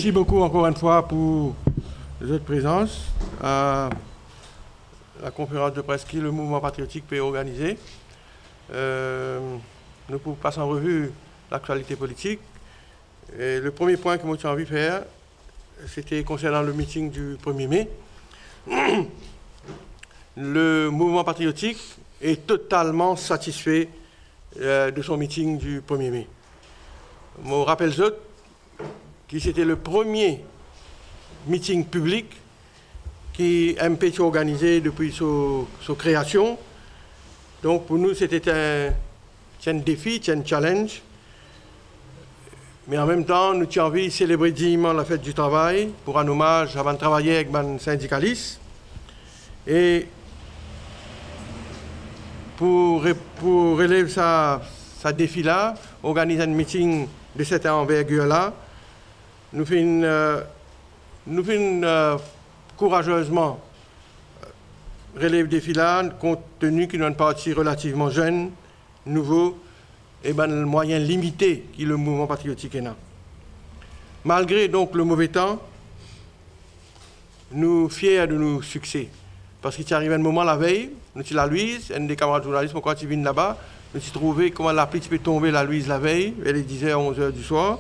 Merci beaucoup encore une fois pour votre présence à la conférence de presse qui le mouvement patriotique peut organiser. Nous pouvons passer en revue l'actualité politique. Et le premier point que moi j'ai envie de faire, c'était concernant le meeting du 1er mai. Le mouvement patriotique est totalement satisfait de son meeting du 1er mai. Je me rappelle que c'était le premier meeting public qui MP a organisé depuis sa création. Donc pour nous, c'était un défi, un challenge. Mais en même temps, nous avons envie de célébrer dignement la fête du travail pour un hommage avant de travailler avec les syndicalistes. Et pour relever ce défi-là, organiser un meeting de cette envergure-là, nous faisons courageusement relever le défi-là, compte tenu qu'il y a une partie relativement jeune, nouveau, et le moyen limité qui le mouvement patriotique est là. Malgré donc le mauvais temps, nous sommes fiers de nos succès. Parce qu'il est arrivé un moment la veille, nous sommes la Louise, un des camarades journalistes, quand ils viennent là-bas, nous avons trouvé comment la pluie peut tomber la Louise la veille, vers les 10h, 11h du soir.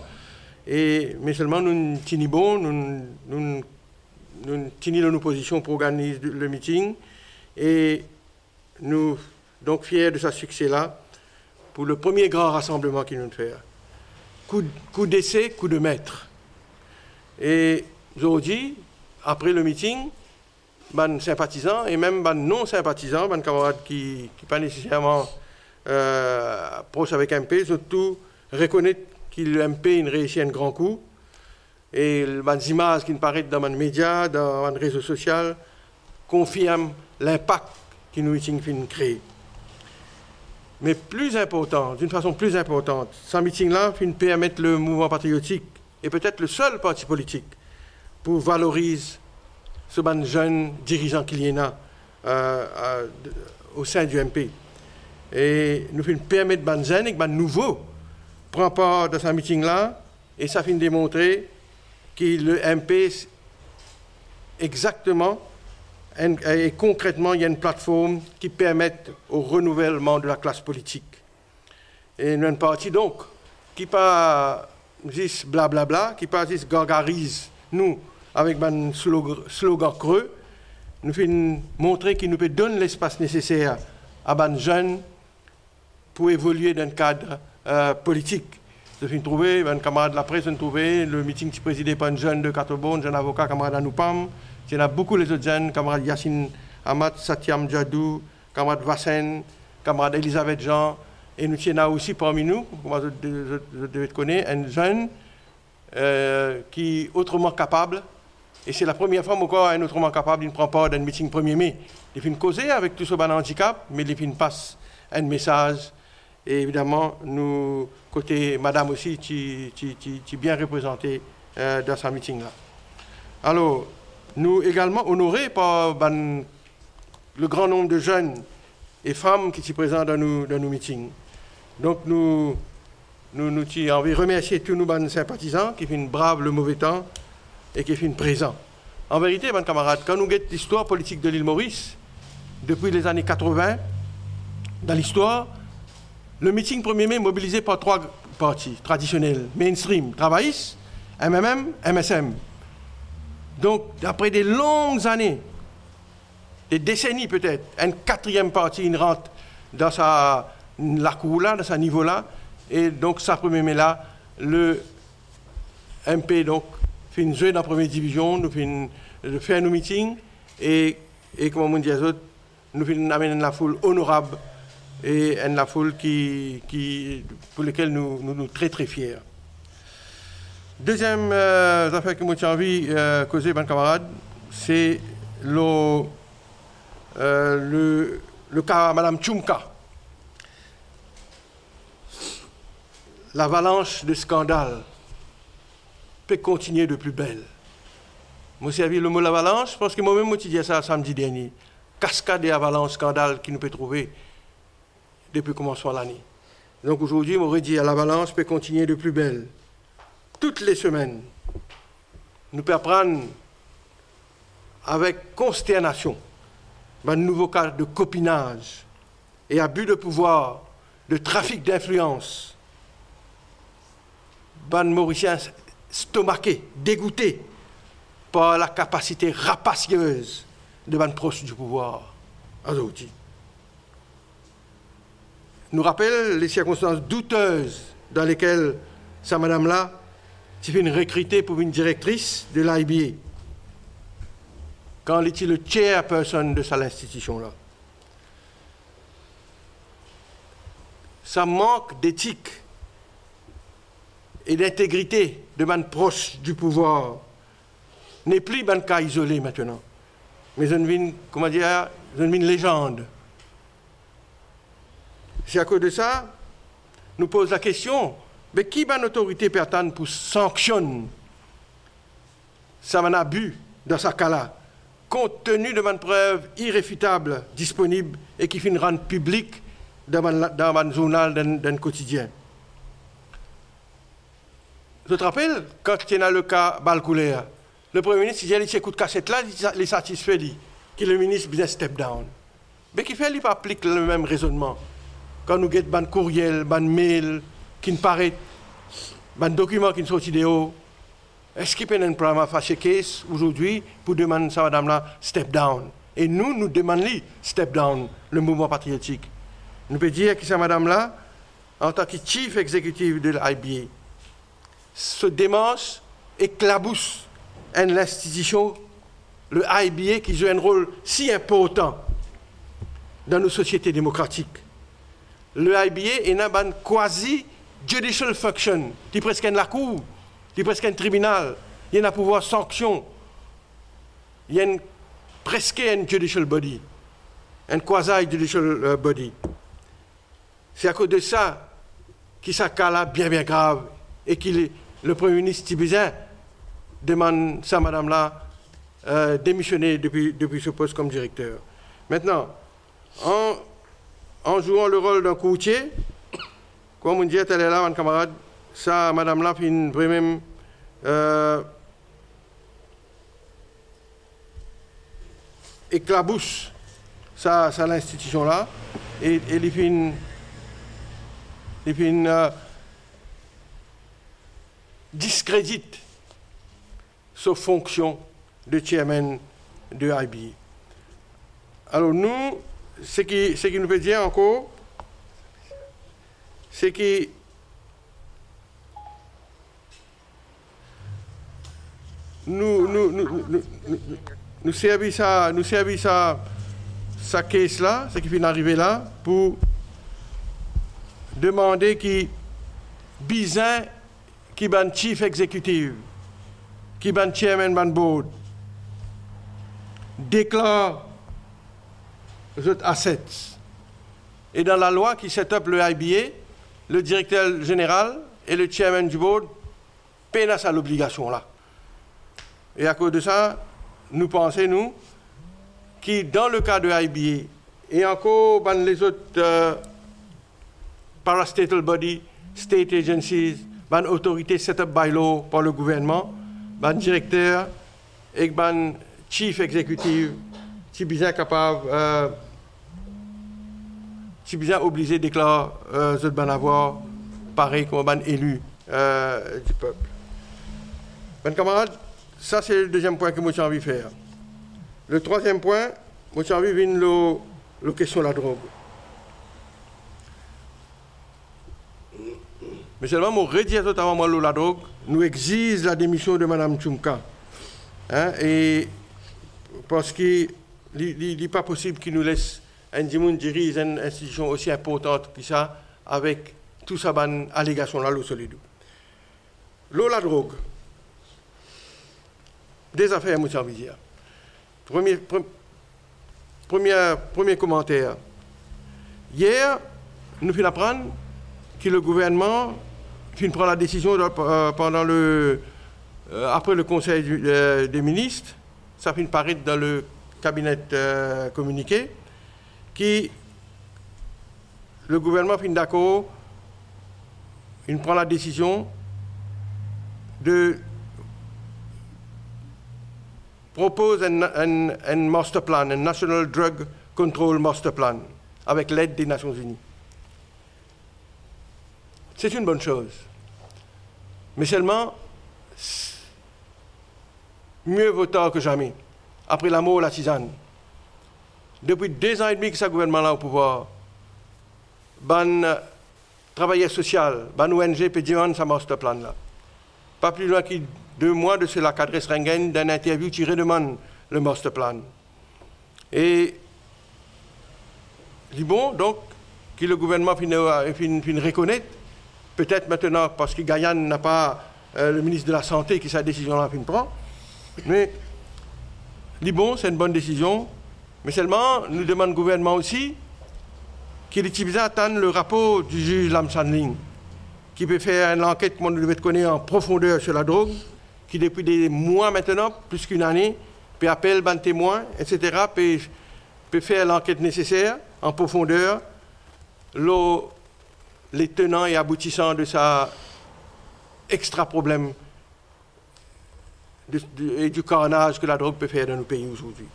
Mais seulement nous sommes bons, nous sommes nos positions pour organiser le meeting. Et nous sommes donc fiers de ce succès-là pour le premier grand rassemblement qu'il nous fait. Coup d'essai, coup de maître. Et aujourd'hui, après le meeting, les sympathisants et même les non-sympathisants, les camarades qui ne sont pas nécessairement proches avec MP, surtout reconnaissent que le MP a réussi un grand coup. Et les images qui paraissent dans les médias, dans les réseaux sociaux, confirment l'impact que nous avons créé. Mais plus important, d'une façon plus importante, ce meeting-là permet le mouvement patriotique, et peut-être le seul parti politique, pour valoriser ce jeune dirigeant qu'il y a au sein du MP. Et nous permettre de jeunes et de nouveaux prendre part de ce meeting-là, et ça démontrer que le MP, exactement, et concrètement, il y a une plateforme qui permet au renouvellement de la classe politique. Et nous avons une partie donc qui pas juste blablabla, qui pas juste gargarise nous avec un slogan creux, nous fait montrer qu'il nous peut donner l'espace nécessaire à les jeunes pour évoluer dans le cadre politique. Je suis trouvé, un camarade de la presse, trouvé le meeting qui présidé par un jeune de Catobon, un jeune avocat, camarade Anoupam. Il y en a beaucoup les autres jeunes, camarade Yassine Ahmad, Satyam Djadou, camarade Vassen, camarade Elisabeth Jean. Et nous avons aussi parmi nous, comme je devais connaître, un jeune qui est autrement capable. Et c'est la première fois encore un autrement capable, il ne prend part d'un meeting 1er mai. Il fait causer avec tout ce handicap, mais il passe un message. Et évidemment, nous, côté madame aussi, tu es bien représenté dans ce meeting-là. Alors, nous également honorés par le grand nombre de jeunes et femmes qui sont présents dans nos meetings. Donc, nous avons envie de remercier tous nos sympathisants qui font brave le mauvais temps et qui font présent. En vérité, mes camarades, quand nous regardons l'histoire politique de l'île Maurice, depuis les années 80, dans l'histoire, le meeting 1er mai mobilisé par 3 partis traditionnels, mainstream, travaillistes, MMM, MSM. Donc, après des longues années, des décennies peut-être, un 4e parti rentre dans la cour-là, dans ce niveau-là, et donc, ça 1er mai-là, le MP, donc, fait jouer dans la première division, nous fait nos meetings, et comme on dit, nous amenons la foule honorable, et la foule pour laquelle nous sommes très très fiers. Deuxième affaire que j'ai envie de causer, mes camarades, c'est le cas Mme Tchoumka. L'avalanche de scandales peut continuer de plus belle. Moi, j'ai servi le mot l'avalanche parce que moi-même, je disais ça samedi dernier. Cascade et avalanche, scandales qui nous peut trouver depuis le commencement de l'année. Donc aujourd'hui, on aurait dit à l'avalanche peut continuer de plus belle. Toutes les semaines, nous pouvons prendre avec consternation un nouveau cas de copinage et abus de pouvoir, de trafic d'influence. Les Mauriciens stomaqués, dégoûtés par la capacité rapacieuse de les proches du pouvoir. Nous rappelle les circonstances douteuses dans lesquelles sa madame-là s'est fait recruter pour une directrice de l'IBA quand elle était le chairperson de cette institution-là. Ça manque d'éthique et d'intégrité de man proche du pouvoir n'est plus un cas isolé maintenant, mais une légende. C'est à cause de ça, nous pose la question, mais qui est l'autorité pertinente pour sanctionner ça un abus dans ce cas-là, compte tenu de une preuve irréfutable disponible et qui finit rendre publique dans un journal d'un quotidien. Je te rappelle, quand tu as le cas Balcoulère, le Premier ministre, il dit écoute cassette là, il est satisfait, que le ministre bien step down. Mais qui fait, il pas applique le même raisonnement. Quand nous avons un courriel, un mail qui ne paraît, un document qui ne sortit de haut, est-ce qu'il peut y avoir un problème à faire case aujourd'hui pour demander à madame-là step down? Et nous demandons step down, le mouvement patriotique. Nous pouvons dire que cette madame-là, en tant que chief exécutif de l'IBA, se démence et éclabousse l'institution, le IBA, qui joue un rôle si important dans nos sociétés démocratiques. Le IBA est une quasi-judicial function, qui est presque la cour, qui est presque un tribunal, il y a un pouvoir sanction, il y a presque un judicial body, un quasi-judicial body. C'est à cause de ça qu'il s'est cas-là bien grave et que le Premier ministre Tibizin demande ça, madame-là, démissionner depuis ce poste comme directeur. Maintenant, en jouant le rôle d'un courtier, comme on dit, elle est là, mon camarade, ça, madame-là, fait une vraiment éclabousse ça l'institution-là, et il fait une discrédite sa fonction de chairman de IBA. Alors nous, ce qui nous peut dire encore, c'est que nous servissons sa caisse-là, ce qui vient d'arriver là, pour demander qui Bizin, qui est le chief exécutif, qui est le chairman de board, déclare les autres assets. Et dans la loi qui set up le IBA, le directeur général et le chairman du board peinent à l'obligation là. Et à cause de ça, nous pensons, nous, que dans le cas de IBA, et encore les autres parastatal bodies, state agencies, autorités set up by law par le gouvernement, directeur et chief exécutif, si bien capable, si bien obligé de déclarer avoir pareil comme un élu du peuple. Mes camarades, ça c'est le deuxième point que moi j'ai envie de faire. Le troisième point, moi j'ai envie de venir la question de la drogue. Mais seulement, mon redire totalement la drogue, nous exige la démission de Mme Tchoumka. Hein, et parce qu'il n'est pas possible qu'il nous laisse un dimoun diriger une institution aussi importante que ça, avec tout ça, une allégation là, l'eau solide. L'eau, la drogue. Des affaires, moi, j'ai envie de dire. Premier commentaire. Hier, nous finissons d'apprendre que le gouvernement prend la décision pendant après le Conseil des ministres, ça finit paraître dans le cabinet communiqué, que le gouvernement finit d'accord, il prend la décision de propose un master plan, un National Drug Control Master Plan, avec l'aide des Nations Unies. C'est une bonne chose. Mais seulement, mieux vaut tard que jamais. Après la mort, la tisane. Depuis 2 ans et demi que ce gouvernement-là au pouvoir, ban travailleur social, ban ONG peut dire ça master plan là. Pas plus loin que 2 mois de cela qu'adresse Rengen d'une interview qui redemande le master plan. Et dit bon, donc, que le gouvernement finit reconnaître, peut-être maintenant parce que Guyane n'a pas le ministre de la Santé qui sa décision-là prend, mais dit bon, c'est une bonne décision, mais seulement nous demandons au gouvernement aussi qu'il utilise attendre le rapport du juge Lam San Ling, qui peut faire une enquête, comme on devait connaître en profondeur sur la drogue, qui depuis des mois maintenant, plus qu'une année, peut appeler un témoin, etc., peut faire l'enquête nécessaire en profondeur, les tenants et aboutissants de ça extra problème et du carnage que la drogue peut faire dans nos pays aujourd'hui.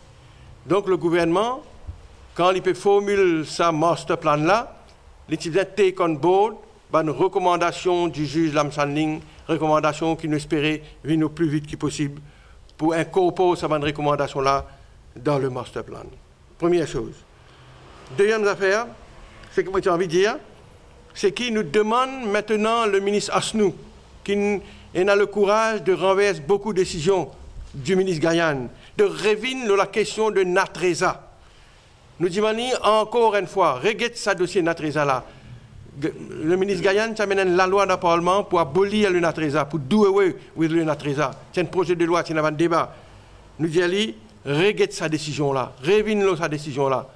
Donc le gouvernement, quand il peut formuler sa master plan là, il doit take on board une recommandation du juge Lam San Ling, recommandation qu'il nous espérait venir au plus vite que possible pour incorporer cette recommandation là dans le master plan. Première chose. Deuxième affaire, c'est que moi j'ai envie de dire, c'est qu'il nous demande maintenant le ministre Asnou, qui a le courage de renverser beaucoup de décisions du ministre Guyane, de revenir la question de Natreza. Nous demandons encore une fois, regarde ce dossier Natreza là. Le ministre Guyane amène la loi dans le Parlement pour abolir le Natreza, pour do away with le Natreza. C'est un projet de loi, c'est un débat. Nous disons, regarde sa décision là, revenir sa décision là.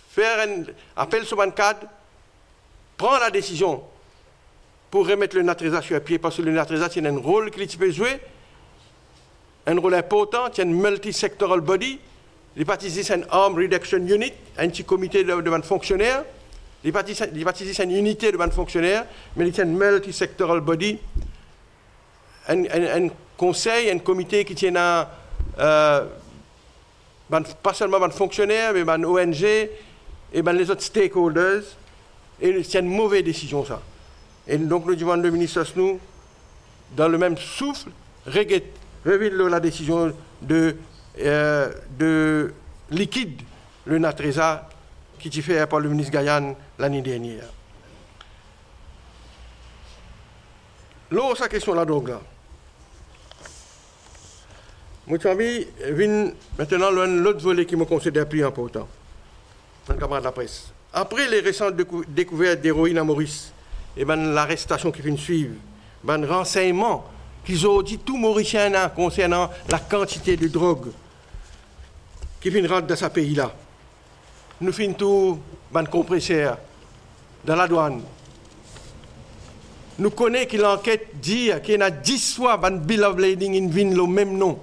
Faire un appel sur un cadre, prendre la décision pour remettre le Natreza sur pied, parce que le Natreza, c'est un rôle qu'il peut jouer, un rôle important, c'est un multi-sectoral body, les participants, c'est un Arm Reduction Unit, un petit comité de fonctionnaires, les participants, c'est une unité de fonctionnaires, mais c'est un multi-sectoral body, un conseil, un comité qui tient à, pas seulement les fonctionnaires, mais les ONG, et les autres stakeholders, et c'est une mauvaise décision ça. Et donc nous demandons le ministre Asnou, dans le même souffle, révèle la décision de liquide le Natreza qui a été fait par le ministre Guyane l'année dernière. L'autre sa question la drogue là. Moi j'ai envie maintenant l'autre volet qui me considère plus important. Un camarade de la presse. Après les récentes découvertes d'héroïne à Maurice, et l'arrestation qui vient de suivre, renseignements qu'ils ont dit tout Mauricien concernant la quantité de drogue qui vient rentrer dans ce pays-là. Nous finissons tout compresseur dans la douane. Nous connaissons que l'enquête dit qu'il y a 10 fois un bill of lading in vin le même nom.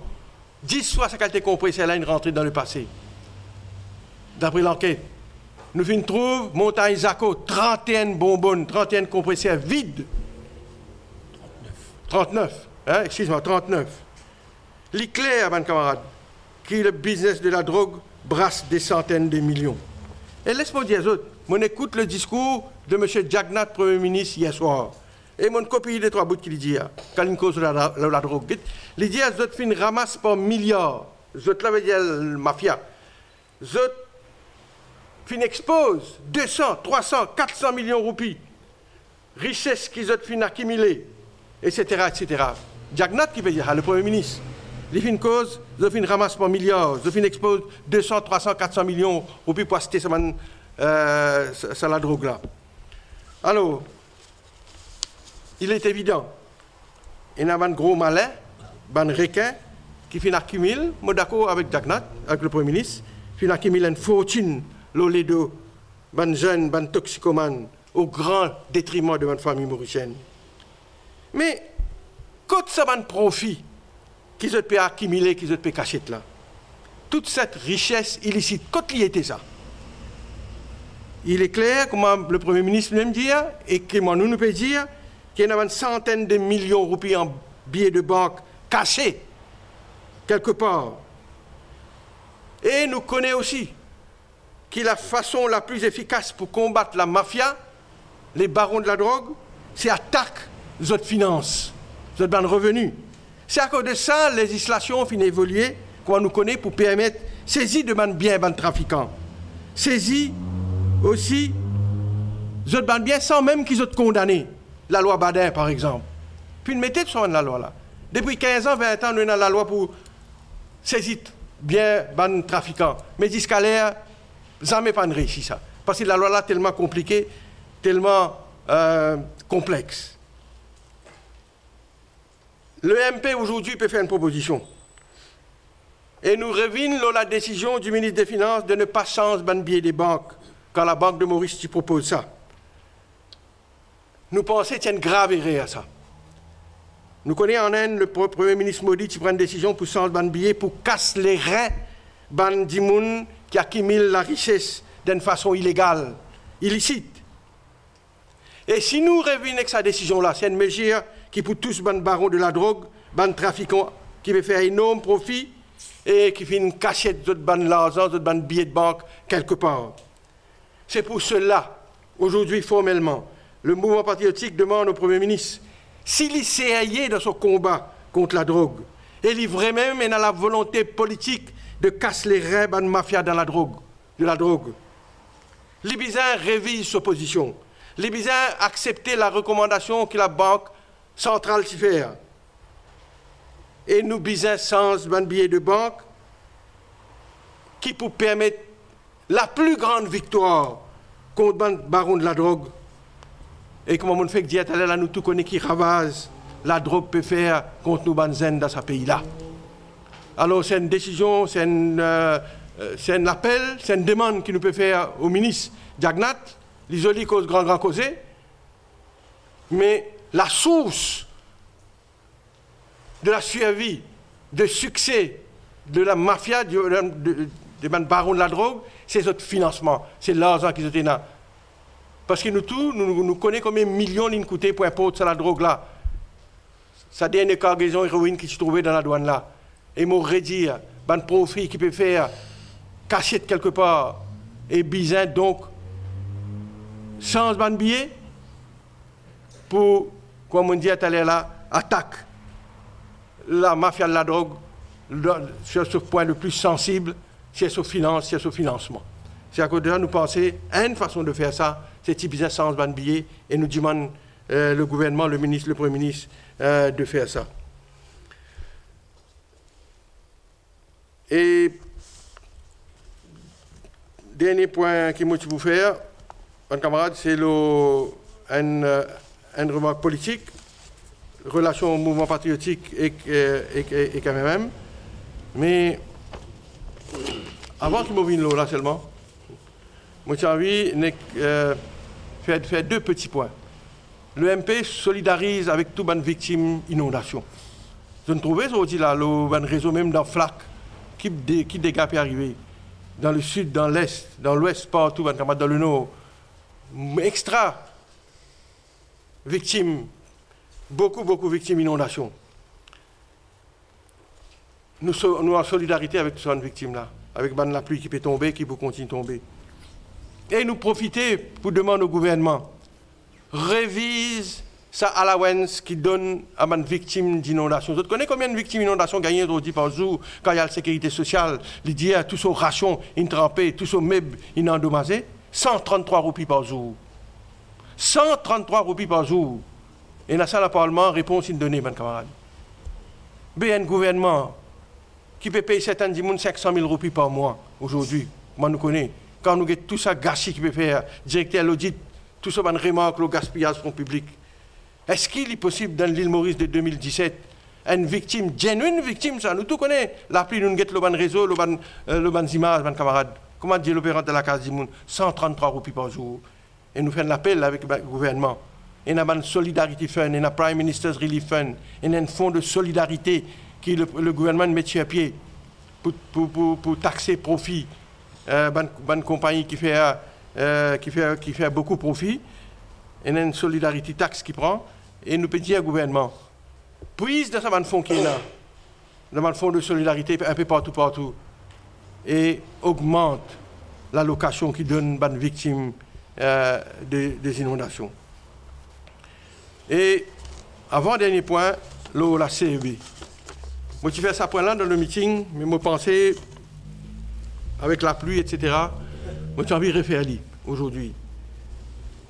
10 fois sa qualité compresseur-là est rentrée dans le passé. D'après l'enquête. Nous finissons trouver Montagne Zaco, 31 bonbonnes, 31 compresseurs vides. 39. Hein, excuse-moi, 39. L'éclair, mes camarades, qui le business de la drogue brasse des centaines de millions. Et laisse-moi dire autres, on écoute le discours de M. Jagnat, Premier ministre, hier soir. Et mon copie des 3 bouts qu'il dit, quand il cause la drogue. Il dit, les autres fin ramassent par milliards. Les autres, là, veut dire la mafia. Les autres fin expose 200, 300, 400 millions de roupies. Richesse qu'ils ont fin accumulée, etc., etc. Jagnat qui veut dire, le Premier ministre. Les fins cause, ils fin ramassent par milliards. Ils fin expose 200, 300, 400 millions de roupies pour acheter ça la drogue là. Alors, il est évident, il y a un gros malin, un requin, qui finit accumuler, moi d'accord avec Jagnat, avec le Premier ministre, finit accumuler une fortune, l'olédo, un jeune, un toxicomane, au grand détriment de ma famille mauricienne. Mais, quand ça a un profit qu'ils ont pu accumuler, qu'ils ont pu cacher là, toute cette richesse illicite, quand il était ça? Il est clair, comme le Premier ministre même dit, et que nous pouvons dire, qu'il y a une centaine de millions de roupies en billets de banque cachés quelque part. Et nous connaissons aussi que la façon la plus efficace pour combattre la mafia, les barons de la drogue, c'est attaquer les autres finances, les autres revenus. C'est à cause de ça, la législation finit évoluer, qu'on nous connaît, pour permettre saisie de biens de trafiquants. Saisie aussi les autres biens sans même qu'ils soient condamnés. La loi Badin, par exemple. Puis nous mettez sur la loi là. Depuis 15 ans, 20 ans, nous avons la loi pour saisir bien ban trafiquants. Mais jusqu'à l'heure, jamais pas réussi ça. Parce que la loi là est tellement compliquée, tellement complexe. Le MP aujourd'hui peut faire une proposition. Et nous revenons la décision du ministre des Finances de ne pas changer le billet des banques quand la banque de Maurice qui propose ça. Nous pensons qu'il y a une grave erreur à ça. Nous connaissons en Inde le Premier ministre Modi qui prend une décision pour changer le billet pour casser les reins ban dimoun qui accumule la richesse d'une façon illégale, illicite. Et si nous revenons avec cette décision-là, c'est une mesure qui pour tous les barons de la drogue, les trafiquants qui veut faire énorme profit et qui fait une cachette de l'argent, de billets de banque quelque part. C'est pour cela, aujourd'hui formellement, le mouvement patriotique demande au Premier ministre s'il est sérieux dans son combat contre la drogue, et il vrai même et a la volonté politique de casser les reins de la mafia dans de la drogue. Les Bizins révisent sa position. Les Bizins acceptent la recommandation que la Banque centrale s'y fait. Et nous Bizins sans un billet de banque qui pour permettre la plus grande victoire contre le baron de la drogue. Et comme on fait dire, là, nous tous connaissons qui ravage la drogue peut faire contre nous banzen dans ce pays-là. Alors c'est une décision, c'est un appel, c'est une demande qui nous peut faire au ministre Diagnat, l'isolé cause grand causé, mais la source de la survie, de succès de la mafia, des barons de la drogue, c'est notre financement, c'est l'argent qu'ils ont là. Parce que nous tous, nous connaissons combien de millions ils coûtent pour importer la drogue là. Ça dernière cargaison héroïne qui se trouvait dans la douane là. Et m'ont redire, ban profit qui peut faire cachette quelque part et bizarre donc change ban billet pour, comme on dit tout à l'heure là, attaque la mafia de la drogue sur ce point le plus sensible, c'est sur finance, c'est sur financement. C'est à cause de ça nous pensons à une façon de faire ça, c'est type business sans ban billet et nous demandons le gouvernement, le ministre, le Premier ministre de faire ça. Et dernier point que moi je vous faire, mon camarade, c'est une remarque politique, relation au mouvement patriotique et quand même. Mais avant que je vienne là seulement, moi j'ai envie de faire deux petits points. Le MP solidarise avec toutes les victimes d'inondation. Je ne trouvais aujourd'hui là, le réseau même dans FLAC, qui dégâts peut arriver dans le sud, dans l'est, dans l'ouest, partout, dans le nord. Extra victimes, beaucoup de victimes d'inondation. Nous sommes en solidarité avec toutes ces victimes-là, avec la pluie qui peut tomber, qui peut continuer de tomber. Et nous profiter pour demander au gouvernement, révise sa allowance qui donne à une victime d'inondation. Vous connaissez combien de victimes d'inondation gagnent aujourd'hui par jour quand il y a la sécurité sociale, il dit tous ces rations trempées, tous ces meubles endommagés? 133 roupies par jour. 133 roupies par jour. Et dans ça, le Parlement, réponse une donnée, mes camarades. Il y a un gouvernement qui peut payer 500 000 roupies par mois aujourd'hui. Moi, nous connaissons. Quand nous avons tout ça gâchis qui peut faire, directeur à l'audit, tout ça, on remarque le gaspillage fonds public. Est-ce qu'il est possible dans l'île Maurice de 2017, une victime, genuine victime, ça, nous tous connaissons, la pluie, nous avons le bon réseau, le bon image, mes camarades. Comment dire l'opérant de la case du monde, 133 roupies par jour. Et nous faisons l'appel avec le gouvernement. Et nous avons une Solidarity Fund, et nous avons Prime Minister's Relief Fund, et nous avons un fonds de solidarité qui le gouvernement met sur pied pour taxer profit. Bonne compagnie qui fait beaucoup de profit. Et nous avons une solidarité taxe qui prend. Et nous pouvons dire au gouvernement, prise de ce fonds qui est là, dans le fonds de solidarité un peu partout, et augmente l'allocation qui donne aux victimes des inondations. Et avant-dernier point, la CEB. Moi, je fais ça point là dans le meeting, mais moi, pensais, avec la pluie, etc., moi, j'ai envie de refaire aujourd'hui.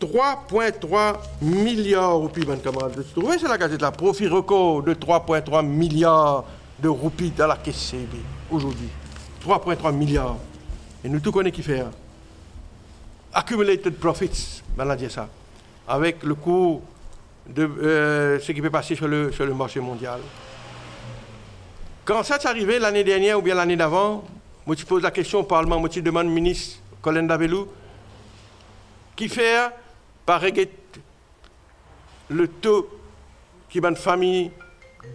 3,3 milliards de roupies, mes camarades. Vous trouvez, c'est la gazette là, profit record de 3,3 milliards de roupies dans la caisse CEB aujourd'hui. 3,3 milliards. Et nous tout connaissons qui fait. Accumulated profits, ben on a dit ça. Avec le cours de ce qui peut passer sur le marché mondial. Quand ça s'est arrivé l'année dernière ou bien l'année d'avant, moi je pose la question au Parlement, moi je demande au ministre Colin Davelou, qui fait par le taux qui va une famille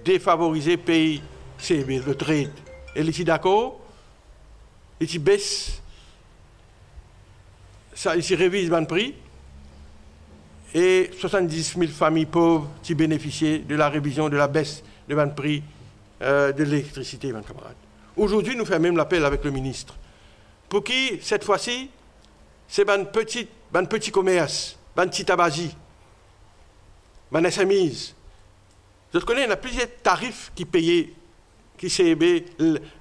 défavorisée paye CB, le trade. Et il est d'accord, il baisse, ça, il révise le prix, et 70 000 familles pauvres qui bénéficient de la révision de la baisse de le prix de l'électricité, mes camarades. Aujourd'hui, nous faisons même l'appel avec le ministre. Pour qui, cette fois-ci, c'est un petit commerce, un petit tabagie, un SMIs. Je connais, il y a plusieurs tarifs qui payaient, qui CEB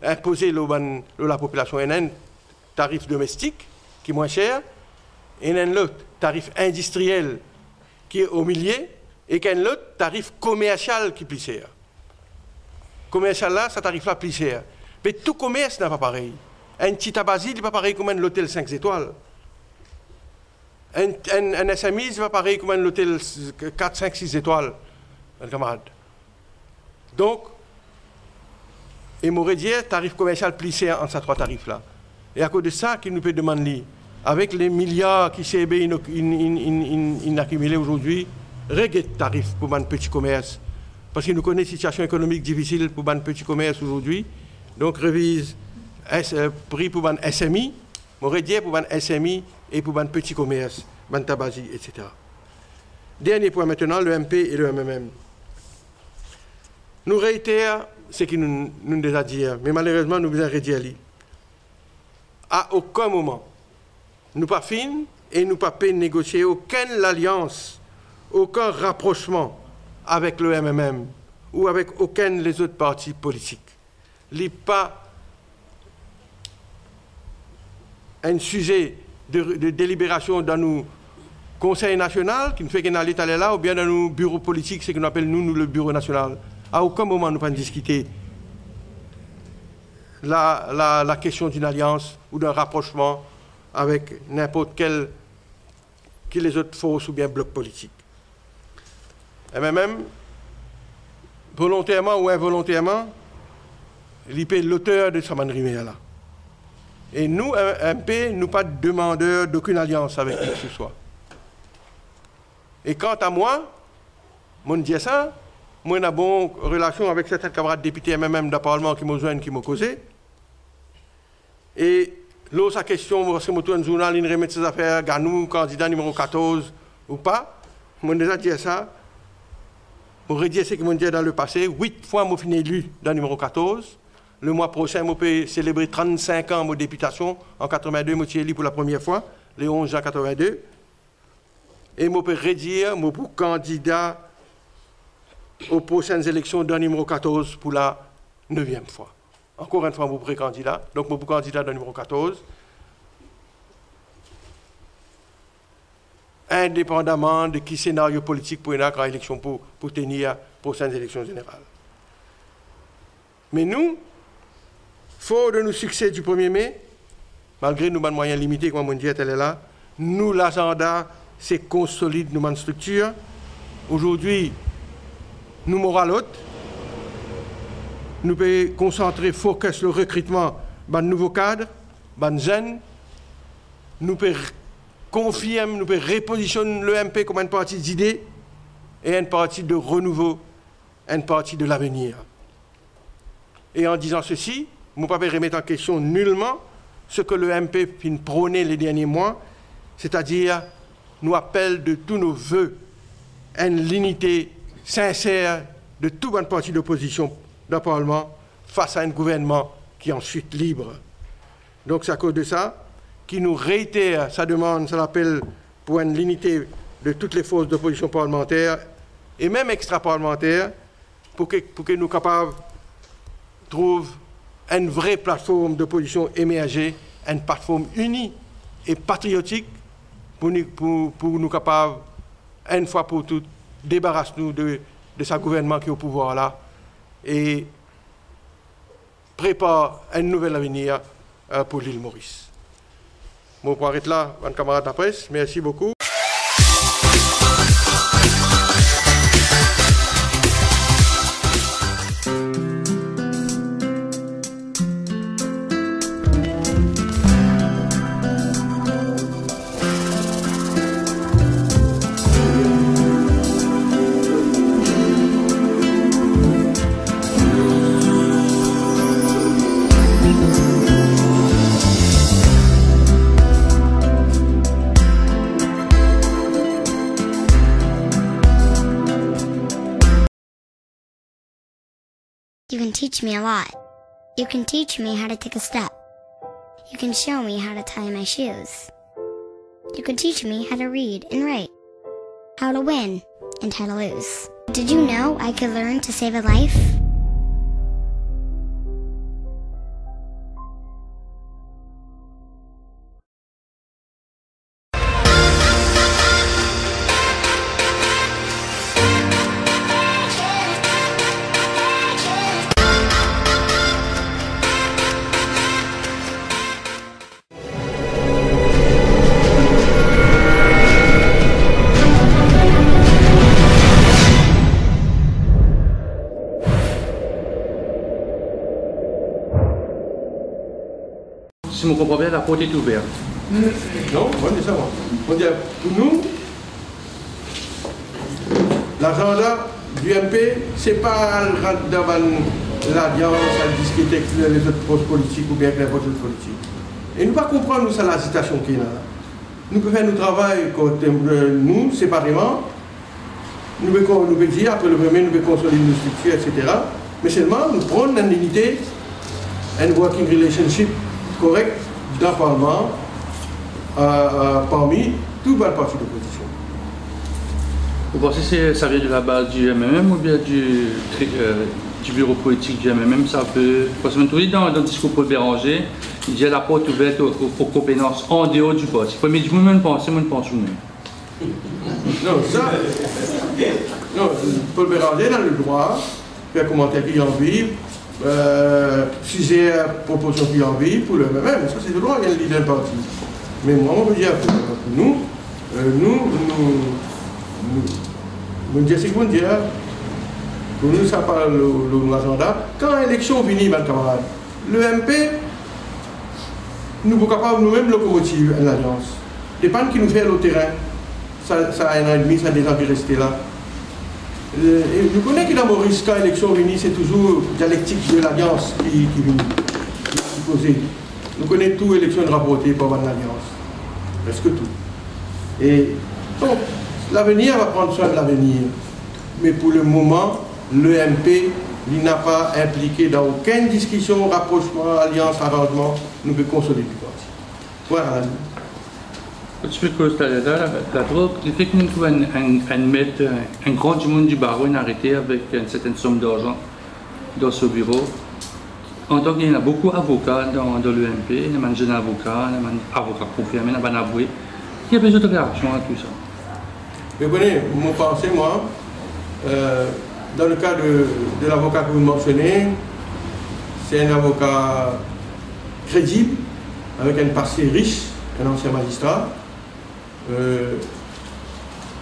imposés à la population. Il y a un tarif domestique qui est moins cher, et il y a un autre tarif industriel qui est au milieu, et il y a un autre tarif commercial qui est plus cher. Commercial là, ce tarif-là plus cher. Mais tout commerce n'est pas pareil. Un petit tabagie n'est pas pareil comme un hôtel 5 étoiles. Un SMI n'est pas pareil comme un hôtel 4, 5, 6 étoiles, camarade. Donc, il m'aurait dit tarif commercial plus cher en ces trois tarifs-là. Et à cause de ça, qu'il nous peut demander, avec les milliards qui CB accumulés aujourd'hui, régler le tarif pour un petit commerce. Parce que nous connaissons une situation économique difficile pour un petit commerce aujourd'hui. Donc, révise prix pour un SMI, m'aurait dit pour un SMI et pour un petit commerce, un tabagie, etc. Dernier point maintenant, le MP et le MMM. Nous réitérons ce qu'il nous déjà dit, mais malheureusement, nous avons redit à lui. À aucun moment, nous pas fin et nous pas négocier aucune alliance, aucun rapprochement avec le MMM ou avec aucun des autres partis politiques. Il n'y a pas un sujet de délibération dans nos conseils nationaux qui ne fait qu'un aller là, ou bien dans nos bureaux politiques, ce qu'on appelle nous le bureau national. À aucun moment nous ne pouvons discuter la question d'une alliance ou d'un rapprochement avec n'importe quel qui les autres forces ou bien blocs politiques. Et même, volontairement ou involontairement, l'IP est l'auteur de ce manrimé-là. Et nous, MP, nous pas demandeurs d'aucune alliance avec qui que ce soit. Et quant à moi, je dis ça, moi j'ai une bonne relation avec certains camarades députés MMM d'un Parlement qui m'ont joint, qui m'ont causé. Et l'autre question, parce que je suis un journal, il remet ses affaires, Ganou, candidat numéro 14 ou pas, je déjà dit ça. Je dit ce qu'ils m'ont dit dans le passé. 8 fois, je suis élu dans le numéro 14. Le mois prochain, je peux célébrer 35 ans de députation. En 82, je suis élu pour la première fois, le 11 juin 82. Et je peux redire, je suis candidat aux prochaines élections dans le numéro 14 pour la 9e fois. Encore une fois, je suis candidat. Donc, je suis candidat dans le numéro 14. Indépendamment de qui scénario politique pour une élection pour tenir prochaines élections générales. Mais nous, fort de nos succès du 1er mai, malgré nos moyens limités, comme on dit, elle est là, nous, l'agenda, c'est consolide nos structures. Aujourd'hui, nous moral haute, nous pouvons concentrer, focus le recrutement de nouveaux cadres, de jeunes, nous pouvons confirme, nous pouvons repositionner le MP comme une partie d'idées et une partie de renouveau, une partie de l'avenir. Et en disant ceci, je ne peux pas remettre en question nullement ce que le MP vient prôner les derniers mois, c'est-à-dire nous appelle de tous nos voeux une unité sincère de toute bonne partie d'opposition dans le Parlement face à un gouvernement qui est en chute libre. Donc c'est à cause de ça qu'il nous réitère sa demande, ça l'appelle pour l'unité de toutes les forces d'opposition parlementaire et même extra-parlementaire pour que nous capables de trouver une vraie plateforme d'opposition émergée, une plateforme unie et patriotique pour nous capables, une fois pour toutes, débarrasser nous de ce gouvernement qui est au pouvoir là et prépare un nouvel avenir pour l'île Maurice. Bon, pour arrêter là, mon camarade de la presse, merci beaucoup. You can teach me a lot. You can teach me how to take a step. You can show me how to tie my shoes. You can teach me how to read and write, how to win and how to lose. Did you know I could learn to save a life? Si je comprends bien, la porte est ouverte. Non, on dit ça. On dit, pour nous, l'agenda du MP, ce n'est pas dans l'alliance à discuter avec les autres postes politiques ou bien avec les autres politiques. Et nous ne pouvons pas comprendre ça, la situation qui est là. Nous pouvons faire notre travail nous, séparément. Nous pouvons dire, après le premier, nous pouvons consolider nos structures, etc. Mais seulement, nous prenons une unité, un working relationship correct dans le Parlement parmi tous les partis d'opposition. Vous pensez que ça vient de la base du MMM ou bien du bureau politique du MMM? Ça peut... Parce que dans le discours Paul Béranger, il dit la porte ouverte aux compétences en dehors du poste. Premier du monde, pense vous-même. Non, ça... Non, Paul Béranger a le droit de faire commentaire qu'il a envie. Sujet à proposition qui a envie pour le même, ça c'est le droit, il y a le leader parti. Mais moi, on veut dire pour nous dire ce qu'on dit, pour nous ça parle l'agenda. Quand l'élection finit, mes camarades, le MP, nous sommes capables nous-mêmes locomotive en alliance. Dépend qui nous fait le terrain, ça a un an et demi, ça a des gens qui restent là. Nous connaissons que dans Maurice, quand l'élection finit, c'est toujours dialectique de l'alliance qui posée. Nous connaissons tout l'élection rapportée par une alliance. Presque tout. Et donc, l'avenir va prendre soin de l'avenir. Mais pour le moment, le MP n'a pas impliqué dans aucune discussion, rapprochement, alliance, arrangement. Nous pouvons consolider du parti. Voilà. Tu peux constater la drogue, le fait que nous trouvons un grand du monde du barreau arrêté avec une certaine somme d'argent dans ce bureau. En tant qu'il y en a beaucoup d'avocats dans l'UMP, il y a un jeune avocat, il y a un avocat confirmé, il y a un avoué. Il y a besoin de réaction à tout ça. Vous connaissez, mon pensée, moi, dans le cas de l'avocat que vous mentionnez, c'est un avocat crédible, avec un passé riche, un ancien magistrat.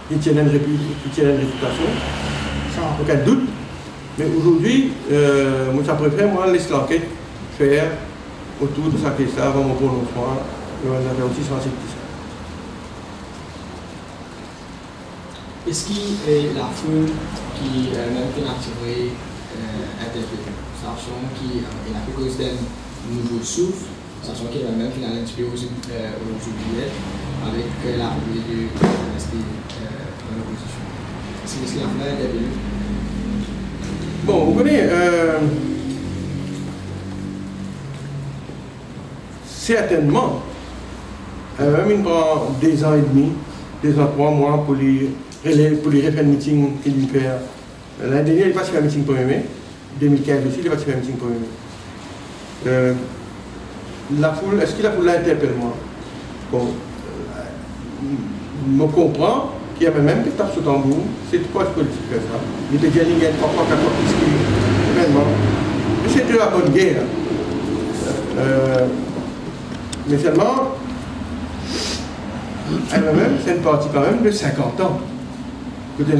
Il tient une réputation, sans aucun doute. Mais aujourd'hui, moi, ça préfère, moi, laisse l'enquête faire autour de sa question avant mon prononcement. On avait aussi sensible tout ça. Est-ce qu'il est la foule qui même fait attirer interpellé, sachant qu'il est à cause d'un nouveau souffle, sachant qu'il a même fait un petit peu au juillet avec l'arrivée du MSP dans l'opposition. Est-ce qu'il a fait interpellé? Bon, vous connaissez, certainement, même il prend 2 ans et demi, 2 ans, 3 mois pour les refaire le meeting qu'il lui fait. L'année dernière, il est parti faire un meeting 1er mai. 2015 aussi, il est parti faire un meeting 1er mai. La foule, est-ce que la foule l'interpelle moi? Bon, je comprends qu'il y avait même des tapes sur tambour, c'est quoi de politique comme ça? Il était bien, il y a 3 4 événements. Mais c'était la bonne guerre. Mais seulement, elle-même, c'est une partie quand même de 50 ans. Il y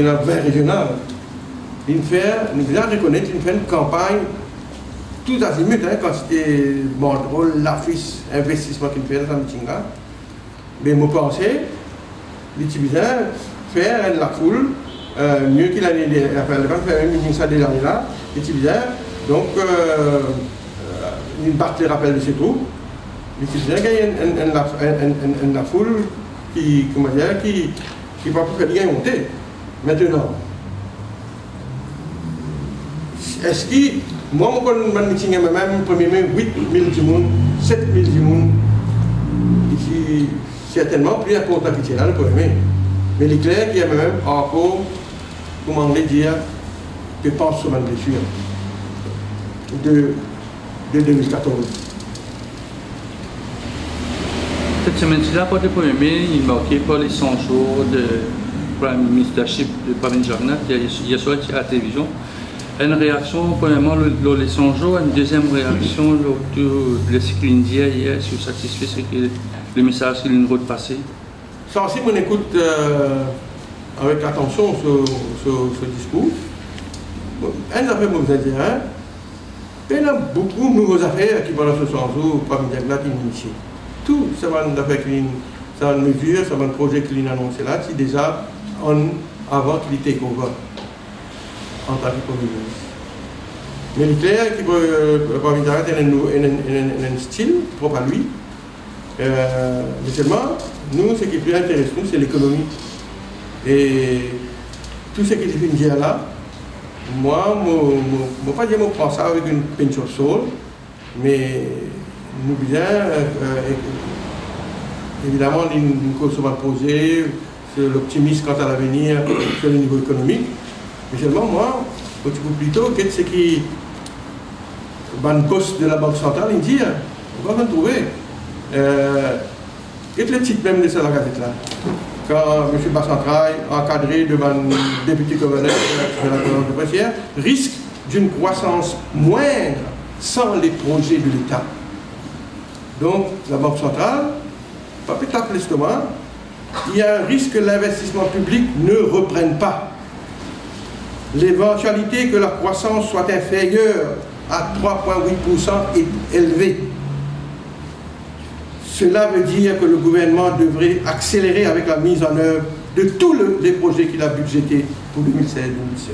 en a 20 régionales. Nous devons reconnaître qu'il fait une campagne tout azimut, hein, quand c'était banderole, l'affiche, investissement qu'il fait dans ce meeting-là. Mais je pensais, les Tibétains faire la foule, mieux qu'il l'année dernière, faire un meeting ça déjà là, les Tibétains, donc, ils battent les rappels de ces troupes. Les Tibétains gagnent la foule qui, comment dire, qui va plus faire monter. Maintenant, est-ce que, moi, mon meeting est même, 1er mai, 8 000 personnes, 7 000 personnes, ici, certainement plus important que là, le 1er mai. Mais il est clair qu'il y a même encore, comment on va dire, que pense sur ma blessure de 2014. Cette semaine-ci-là, pour le 1er mai, il est marqué par les 100 jours de Prime Ministership de Pravin Jagannath, hier soir à la télévision. Une réaction, premièrement, les 100 jours, une deuxième réaction, le cycle indien hier, si vous satisfait, c'est que le message qu'il nous a passé. Ça aussi, on écoute avec attention ce discours. Un affaire, vous dire, hein, il y a beaucoup de nouvelles affaires qui pendant ce 100 jours, Pravin Jagannath initié. Tout ça va nous faire ça une mesure, ça va un projet qu'il a annoncé là, c'est déjà avant qu'il ait take over en tant que Premier ministre. Mais il est clair que Pravin Jagannath a un style propre à lui. Mais seulement, nous, ce qui est plus intéressant, c'est l'économie. Et tout ce qui est fait dire là, moi, je ne vais pas dire que je prends ça avec une pinch of salt, mais nous bien, évidemment, une cause va poser, c'est l'optimisme quant à l'avenir sur le niveau économique. Mais seulement, moi, je peux plutôt que ce qui le boss de la Banque centrale, il dit, on va trouver. Et le titre même de cette gazette là. Quand M. Bassantraille, encadré devant le député gouverneur de la conférence de presse hier, risque d'une croissance moindre sans les projets de l'État. Donc, la Banque centrale, pas plus tard l'estomac, il y a un risque que l'investissement public ne reprenne pas. L'éventualité que la croissance soit inférieure à 3,8% est élevée. Cela veut dire que le gouvernement devrait accélérer avec la mise en œuvre de tous les projets qu'il a budgétés pour 2016-2017.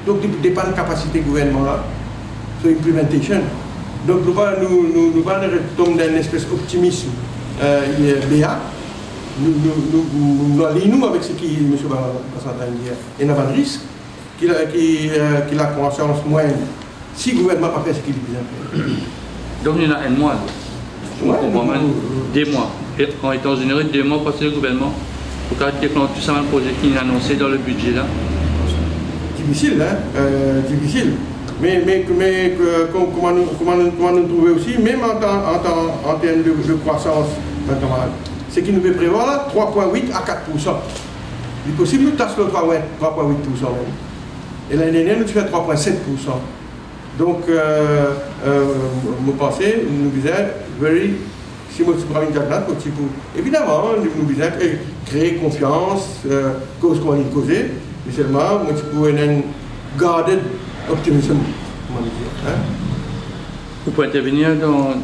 Donc, il dépend de la capacité du gouvernement là, sur l'implementation. Donc, nous allons tomber dans une espèce d'optimisme BA. Nous alignons avec ce que M. Bassantraille dit. Il y a un risque qu'il a la croissance moindre si le gouvernement n'a pas fait ce qu'il dit bien fait. Donc, il y en a un mois. Ouais, 2 mois. Et en étant généreux, 2 mois pour le gouvernement pour déclencher tout ça le projet qui est annoncé dans le budget là. Difficile, hein? Difficile. Mais comment nous trouver aussi, même en termes de croissance, ce qui nous fait prévoir là, 3,8 à 4%. Il est possible que nous tassions le 3,8% même. Et l'année dernière, nous faisons 3,7%. Donc, nous pensons, nous disons, si nous prenons une Jagannath, évidemment, nous disons créer confiance, cause qu'on a causé, mais seulement, nous pouvons garder l'optimisme, comment dire. Hein? Vous pouvez intervenir dans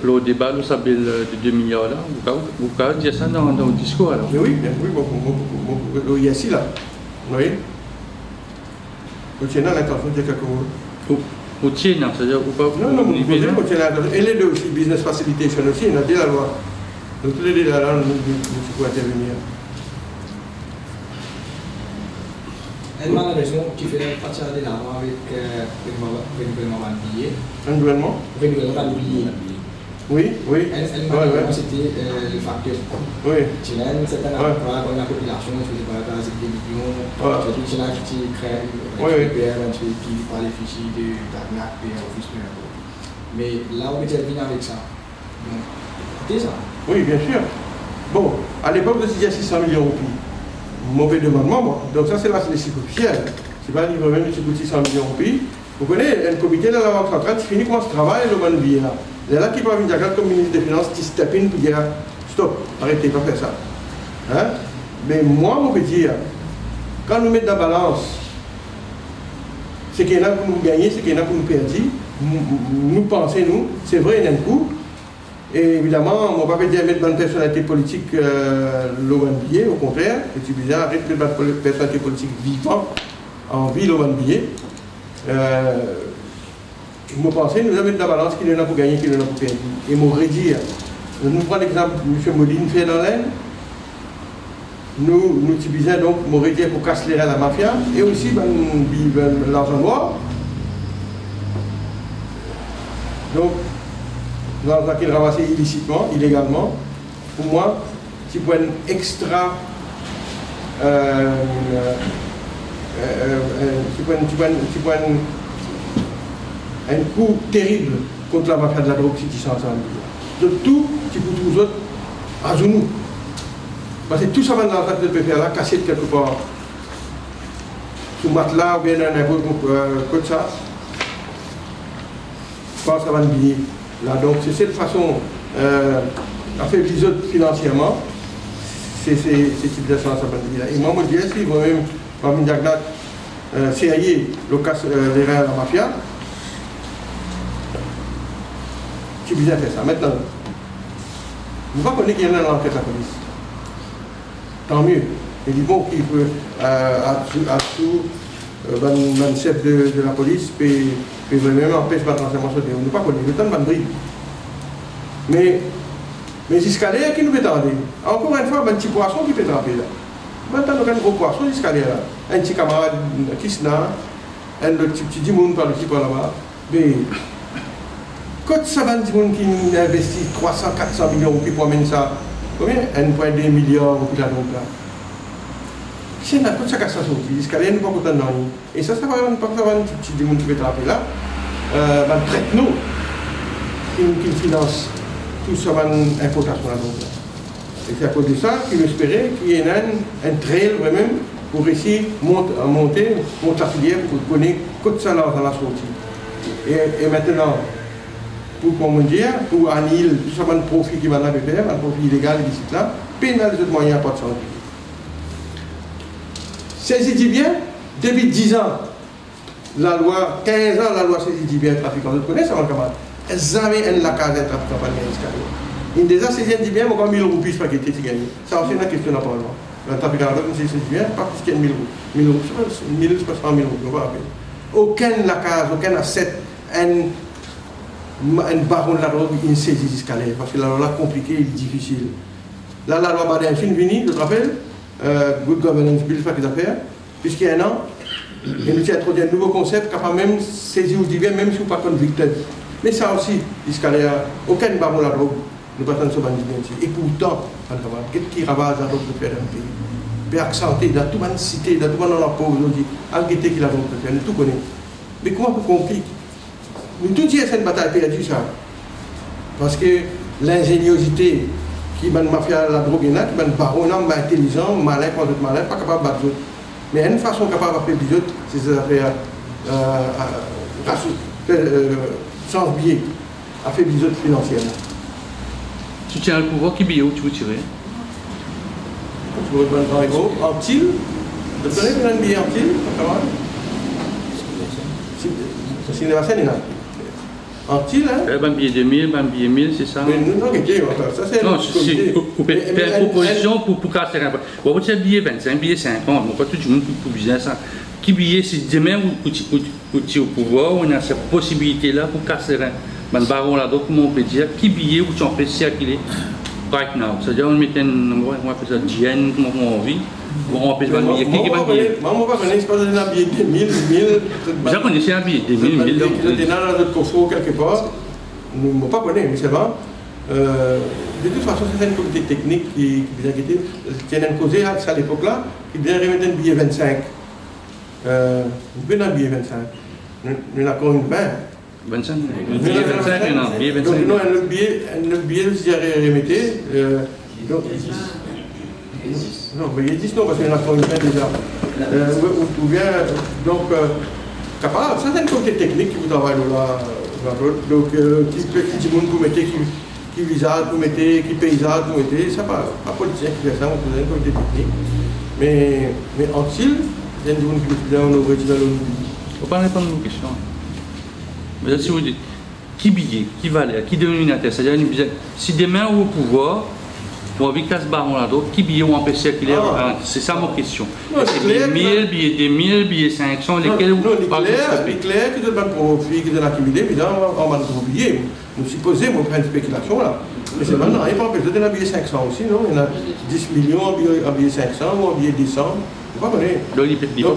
le débat de Sabel de 2 milliards là, vous pouvez dire ça dans le discours alors? Mais oui, il y a ici là. Vous voyez? Vous tenez l'intention de dire quelque chose. Vous tenez, c'est-à-dire vous pas. Non, vous tenez l'intention. Et les deux aussi, business facilitation aussi, on a dit la loi. Donc tous les deux là, nous pouvons intervenir. Une raison qui fait partie de l'argent avec le gouvernement banquier. Un gouvernement? Avec le gouvernement banquier. Oui, oui. C'était le facteur coût. Oui. Tu as une certaine emploi dans la population, tu fais par exemple des millions, tu as qui crée, tu fais par les fichiers de DACNAC, de Office. Mais là, on peut venir avec ça. Donc, écoutez ça. Oui, bien sûr. Bon, à l'époque, c'était 600 millions de roupies. Mauvais demandement, bon. Donc ça, c'est là, c'est les chiffres officiels. C'est pas le livre même qui coûte 600 millions de roupies. Vous connaissez, un comité de la Banque centrale, qui finit comment se travaille le bon billet là. C'est là qui peut venir comme ministre des Finances, qui step in pour dire stop, arrêtez, pas faire ça. Hein? Mais moi, on peut dire, quand nous mettons dans la balance, c'est qu'il y en a pour nous gagner, c'est qu'il y en a pour nous perdre. Nous pensons, nous, c'est vrai, il y a un coup. Et évidemment, on ne va pas dire mettre dans une personnalité politique le bon billet, au contraire, et tu disais, arrête de mettre une personnalité politique vivant en vie le bon billet. Je pensais, nous avons dans la balance qu'il y en a pour gagner, qu'il y en a pour perdre. Et m'aurait dit, nous prenons l'exemple de M. Modine fait dans l'aine, nous utilisions donc m'aurait dit pour casser la mafia, et aussi l'argent noir. Donc, l'argent qu'il ramassait illicitement, illégalement, pour moi, c'est pour un extra. Un coup terrible contre la mafia de la drogue qui s'en sort. De tout, tu peux tous autres à genoux. Parce que tout ça va dans la tête de faire là, cassé quelque part. Sous matelas ou bien dans un comme ça. Je pense que ça va bien. Là, donc, c'est cette façon à faire les autres financièrement. C'est ces types de choses là. Et moi, je dis, si vous-même, par une diagnostic, CIA, le cas de la mafia, tu bien faire ça. Maintenant, nous ne pouvons pas connaître qu'il y en a dans l'enquête de la police. Tant mieux. Il dit bon, qu'il peut, à tout, le chef de la police peut vraiment empêcher la transformation de. On ne peut pas connaître. Le temps de brille. Mais jusqu'à là, qui nous peut attendre? Encore une fois, un petit poisson qui peut attraper là. Maintenant, nous avons un gros poisson jusqu'à là. Un petit camarade qui se n'a, un petit monde par le petit par là-bas. Quand ça va dire qui investit 300-400 millions pour amener ça, combien 1,2 milliard pour la drogue là. C'est un coup de ça qui a sorti, jusqu'à là, nous ne sommes pas contents. Et ça va un petit monde qui peut attraper là. Traite-nous qui finance tout ça, l'importation de la drogue là. Et c'est à cause de ça qu'il espérait qu'il y ait un trail vraiment pour essayer de monter la filière pour connaître quoi de ça dans la sortie. Et maintenant, pour comment dire, pour annihiler tout ça, un profit qui va faire, un profit illégal ici là, pénaliser de moyens à pas de santé. Saisis bien, depuis 10 ans, la loi, 15 ans, la loi saisit bien le trafiquant. Vous connaissez ça, mon camarade? Jamais un lacage de trafiquant pas de il déjà saisi bien, mais quand 1000 roupies, c'est pas qu'il y a gagné. Ça aussi, c'est une question d'appartement. Le trafiquant de saisit bien, pas plus qu'il y a 1000 roupies. 1000 roupies, c'est pas 100 000 roupies, on va appeler. Aucun lacage, aucun asset, un baron de la drogue, il saisit jusqu'à là, parce que la loi est compliquée et difficile. Là, la loi Baden fin vini, je te rappelle, Good Governance Bill, fait des affaires, puisqu'il y a un an, et nous avons introduit un nouveau concept capable même de saisir ou divers, même si vous ne pas convicted. Mais ça aussi, jusqu'à là, aucun baron de la drogue ne peut pas se bandir. Et pourtant, qu'est-ce qui ravage la drogue de faire dans le pays? Puis accenté, dans toute la cité, dans tout le monde dans la pauvre, on dit, enquêter qui la drogue de faire, nous tout connaissons. Mais comment on peut compliquer? Nous tout disons cette bataille perdue, ça. Parce que l'ingéniosité qui est mafia la drogue, qui est un baron, intelligent, malin, pas d'autres malins, pas capable de battre d'autres. Mais une façon capable de faire des autres, c'est ces affaires sans biais, à faire des autres financièrement. Tu tiens le pouvoir, qui billet où tu veux tirer? Tu veux prendre un gros, en til. Tu connais un billet en til, c'est une vaccine, là. En til, hein? Un billet de 1000, un billet 1000, c'est ça? Mais non, ça c'est non, si vous faites une proposition pour casser un peu. Vous avez un billet 25, un billet 50, donc pas tout le monde pour bien ça. Qui billet, si demain vous êtes au pouvoir, on a cette possibilité-là pour casser un baron là, donc comment on peut dire, qui billet vous en fait circuler right now? C'est-à-dire on met on appelle ça GN, comment on vit, on appelle ça un billet. Qui va billet? Moi, je ne connais pas un billet de 1000. Vous connaissez un billet de 1000, donc. Il y a dans notre coffre quelque part, je ne sais pas connaître, mais c'est bon. De toute façon, c'est un comité technique qui vient quitter. Il y a une cause à l'époque-là, qui vient remettre un billet 25. Un billet 25. Nous avons encore une 20. 25, un billet 25, non, billet 25. Donc, non, le billet aussi à remettre. Non, mais il y a 10 non, parce qu'il y en a encore une 20 déjà. Ou bien, donc, capable, ça c'est un comité technique qui vous travaille là. Donc, qui dit vous mettez, qui visage, vous mettez, qui paysage, vous mettez, ça pas politicien qui fait ça, on faisait un comité technique. Mais en style, il y a des gens qui ont ouvert dans le pays. Vous parlez pas de nos questions. Mais si vous dites, qui billet, qui valeur, qui dénominateur, c'est-à-dire si demain au pouvoir, pour envie de ce baron-là, qui billet ou empêcher circuler, c'est ça ma question. C'est billet 1000, billet 2000, billet 500, lesquels vous parlez de clair, qui donne profit, qui donne accumulé, évidemment, on va nous oublier. Nous supposons, on prend une spéculation là. Mais c'est maintenant, il n'y a pas empêché de donner un billet 500 aussi, non? Il y en a 10 millions en billet 500 ou en billet 200. Vous comprenez? Donc, il n'y a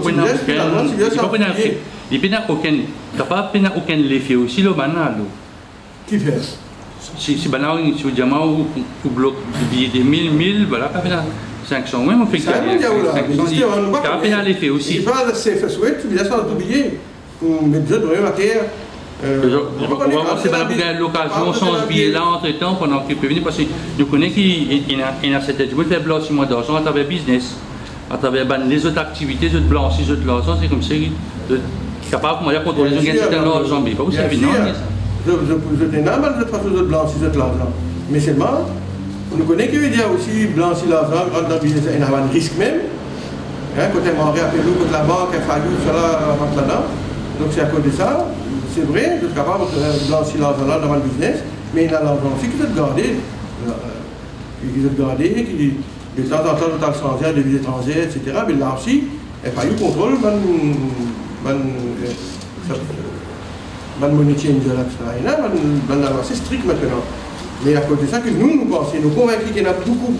aucun effet aussi, là, maintenant. Qui fait? Si maintenant, si vous dites, vous bloquez le billet de 1000, voilà, pas bien 500. Oui, on fait que ça. Ça va l'effet aussi. Si pas le CFS, tu viens sur le billet, pour mettre de la terre. On va voir si vous avez l'occasion sans ce billet-là entre-temps pendant qu'il peut venir, parce que nous connaissons qu'il y a cette étude de faire blanchiment d'argent à travers le business, à travers les autres activités, les autres blanchis, les autres l'argent, c'est comme ça, capable de contrôler les gens qui ont l'argent, mais pas aussi évident. Je dis normal de façon de blanchir l'argent. Mais seulement, on connaît qu'il y a aussi blanchir l'argent, rentrer dans le business, il y a un risque même. Quand elle m'a rappelé que la banque a failli, cela rentre là-dedans. Donc c'est à cause de ça. C'est vrai, je suis capable de blanchir l'argent là dans le business, mais il y a l'argent aussi qui doit être gardé. Qui doit être gardé, qui de temps en temps, de étrangère, des devises étrangères, etc. Mais là aussi, il n'y a pas eu contrôle, money changer, c'est strict maintenant. Mais à cause de ça, que nous pensons, nous convaincus qu'il y en a beaucoup,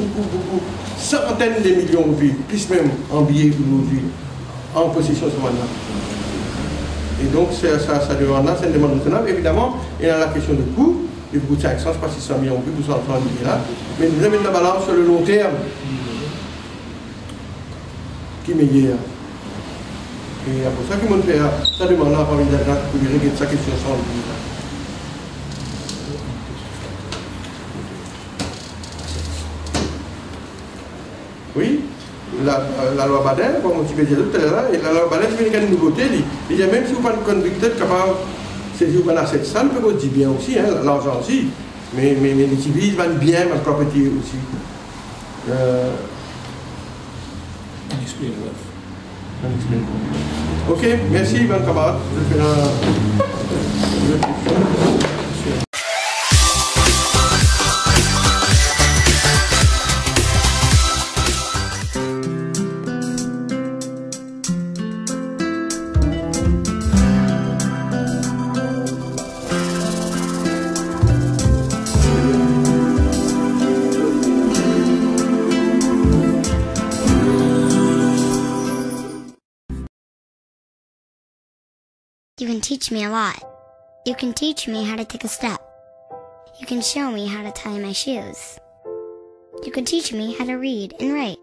centaines de millions de vies, plus même en billets aujourd'hui, en possession de ce moment-là. Et donc, ça demande là, c'est une demande raisonnable. Évidemment, il y a la question de coût. Le coût de 500, c'est pas 600 millions de plus, 200 millions là. Mais nous avons la balance sur le long terme qui est meilleure. Et c'est pour ça que mon frère, ça demande là, pour régler sa question sans le but. Oui, la loi Baden, comme tu veux dire tout à l'heure, et la loi Baden, c'est une nouveauté. Il y a même si vous n'êtes pas convicteur capable de saisir une asset sale, vous pouvez dire bien aussi, l'argent aussi. Mais les civils vendent bien ma propriété aussi. Ok, merci, mon camarade. Je vais faire You can teach me a lot. You can teach me how to take a step. You can show me how to tie my shoes. You can teach me how to read and write,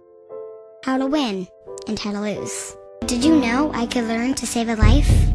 how to win and how to lose. Did you know I could learn to save a life?